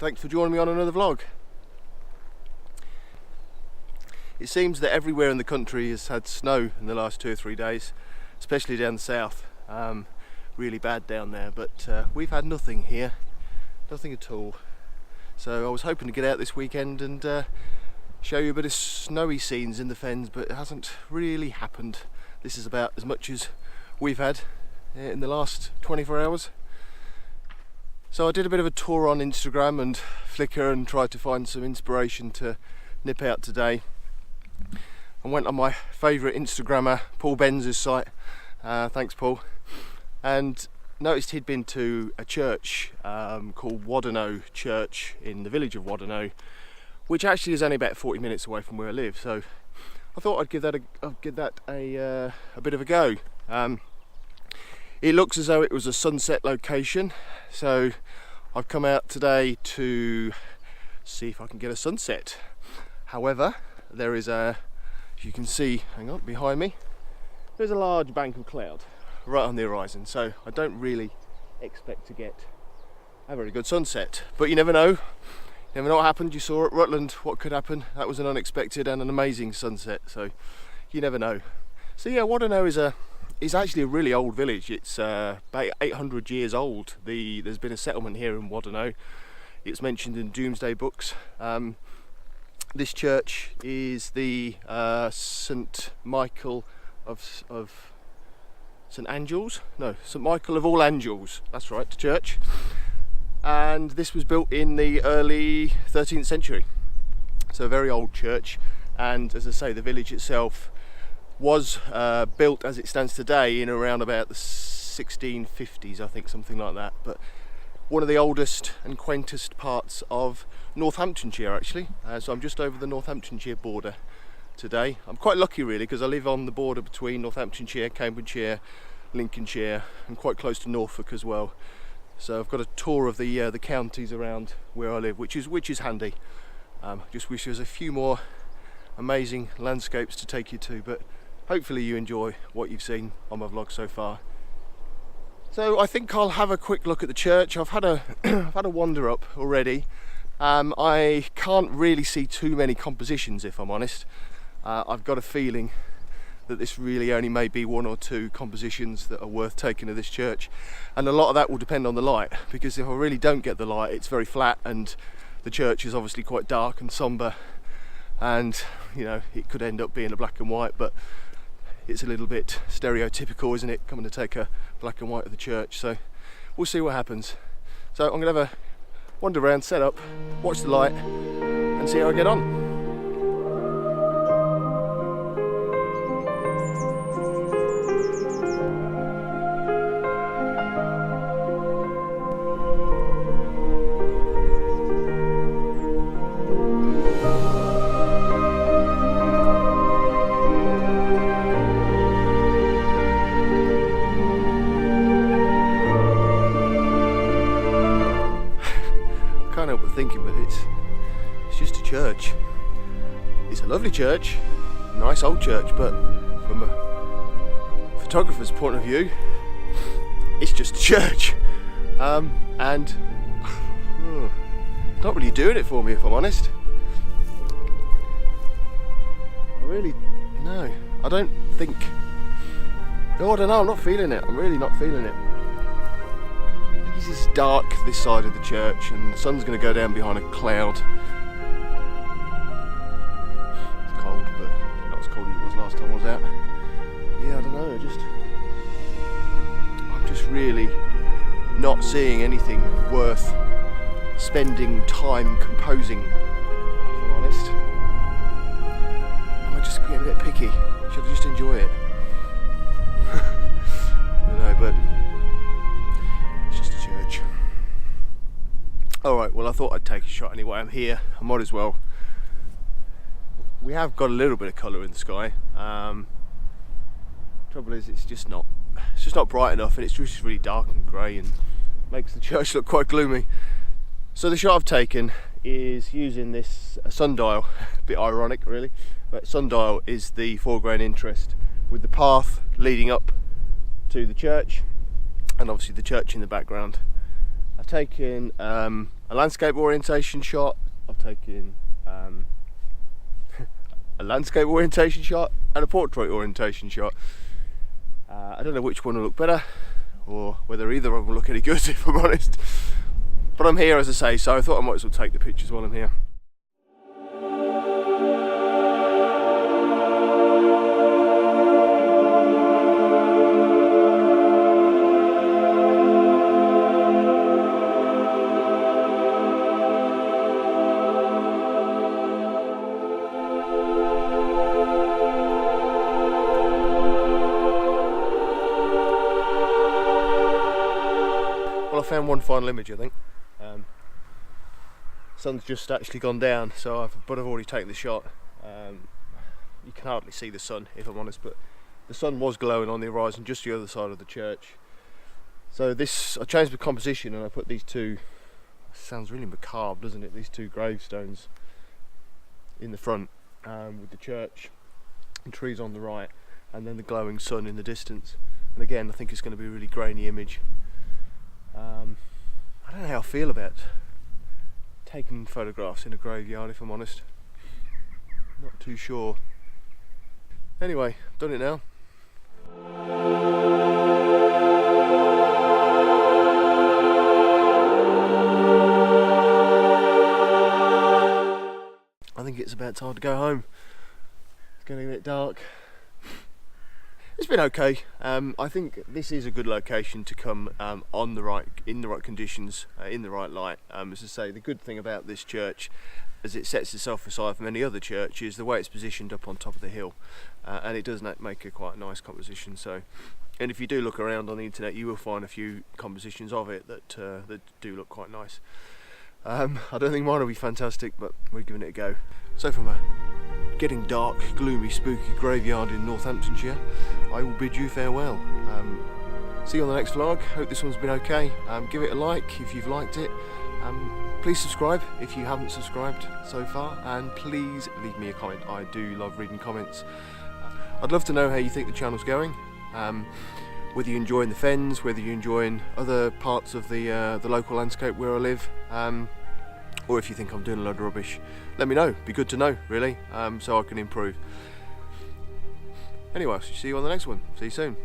thanks for joining me on another vlog. It seems that everywhere in the country has had snow in the last 2 or 3 days, especially down the south. Really bad down there, but we've had nothing here, nothing at all. So I was hoping to get out this weekend and show you a bit of snowy scenes in the fens, but it hasn't really happened. This is about as much as we've had in the last 24 hours. So I did a bit of a tour on Instagram and Flickr and tried to find some inspiration to nip out today. I went on my favourite Instagrammer, Paul Benz's site, thanks Paul, and noticed he'd been to a church called Wadenhoe Church in the village of Wadenhoe, which actually is only about 40 minutes away from where I live. So I thought I'd give that a bit of a go. It looks as though it was a sunset location, so I've come out today to see if I can get a sunset. However, there is as you can see, hang on, behind me, there's a large bank of cloud right on the horizon, so I don't really expect to get a very good sunset. But you never know. You never know what happened. You saw at Rutland what could happen. That was an unexpected and an amazing sunset, so you never know. So yeah, Wadenhoe is actually a really old village. It's about 800 years old. There's been a settlement here in Wadenhoe. It's mentioned in Doomsday books. This church is the St Michael of St Angels? No, St Michael of all Angels. That's right, the church. And this was built in the early 13th century. So a very old church. And as I say, the village itself was built as it stands today in around about the 1650s, I think, something like that. But one of the oldest and quaintest parts of Northamptonshire, actually. So I'm just over the Northamptonshire border today. I'm quite lucky really, because I live on the border between Northamptonshire, Cambridgeshire, Lincolnshire, and quite close to Norfolk as well. So I've got a tour of the counties around where I live, which is handy. Just wish there was a few more amazing landscapes to take you to, but hopefully you enjoy what you've seen on my vlog so far. So I think I'll have a quick look at the church. I've had a I've had a wander up already. I can't really see too many compositions, if I'm honest. I've got a feeling that this really only may be 1 or 2 compositions that are worth taking to this church, and a lot of that will depend on the light, because if I really don't get the light, it's very flat and the church is obviously quite dark and sombre, and you know, it could end up being a black and white, but it's a little bit stereotypical, isn't it, coming to take a black and white of the church. So we'll see what happens. So I'm going to have a wander around, set up, watch the light and see how I get on. Thinking, but it's just a church. It's a lovely church, nice old church, but from a photographer's point of view, it's just a church, and it's not really doing it for me, if I'm honest. I don't think. Oh, I don't know. I'm not feeling it. I'm really not feeling it. It's dark this side of the church and the sun's going to go down behind a cloud. It's cold, but not as cold as it was last time I was out. Yeah, I don't know, I'm just really not seeing anything worth spending time composing, if I'm honest. Am I just getting a bit picky? Should I just enjoy it? I don't know, but alright, well I thought I'd take a shot anyway. I'm here, I might as well. We have got a little bit of colour in the sky. Trouble is it's just not bright enough, and it's just really dark and grey and makes the church look quite gloomy. So the shot I've taken is using this sundial, a bit ironic really, but sundial is the foreground interest, with the path leading up to the church and obviously the church in the background. I've taken a landscape orientation shot, I've taken a landscape orientation shot and a portrait orientation shot. I don't know which one will look better or whether either of them look any good, if I'm honest, but I'm here, as I say, so I thought I might as well take the pictures while I'm here. Well, I found one final image, I think. Sun's just actually gone down, but I've already taken the shot. You can hardly see the sun, if I'm honest, but the sun was glowing on the horizon just the other side of the church. So I changed the composition and I put these two, sounds really macabre, doesn't it, these two gravestones in the front, with the church and trees on the right, and then the glowing sun in the distance. And again, I think it's going to be a really grainy image. I don't know how I feel about taking photographs in a graveyard, if I'm honest. Not too sure. Anyway, I've done it now. I think it's about time to go home. It's getting a bit dark. It's been okay. I think this is a good location to come in the right conditions, in the right light. As I say, the good thing about this church, as it sets itself aside from any other church, is the way it's positioned up on top of the hill, and it does make a quite nice composition. So, and if you do look around on the internet, you will find a few compositions of it that do look quite nice. I don't think mine will be fantastic, but we're giving it a go. So from a getting dark, gloomy, spooky graveyard in Northamptonshire, I will bid you farewell. See you on the next vlog. Hope this one's been okay. Give it a like if you've liked it. Please subscribe if you haven't subscribed so far, and please leave me a comment. I do love reading comments. I'd love to know how you think the channel's going. Whether you're enjoying the fens, whether you're enjoying other parts of the local landscape where I live, or if you think I'm doing a load of rubbish. Let me know. Be good to know, really, so I can improve. Anyway, I'll see you on the next one. See you soon.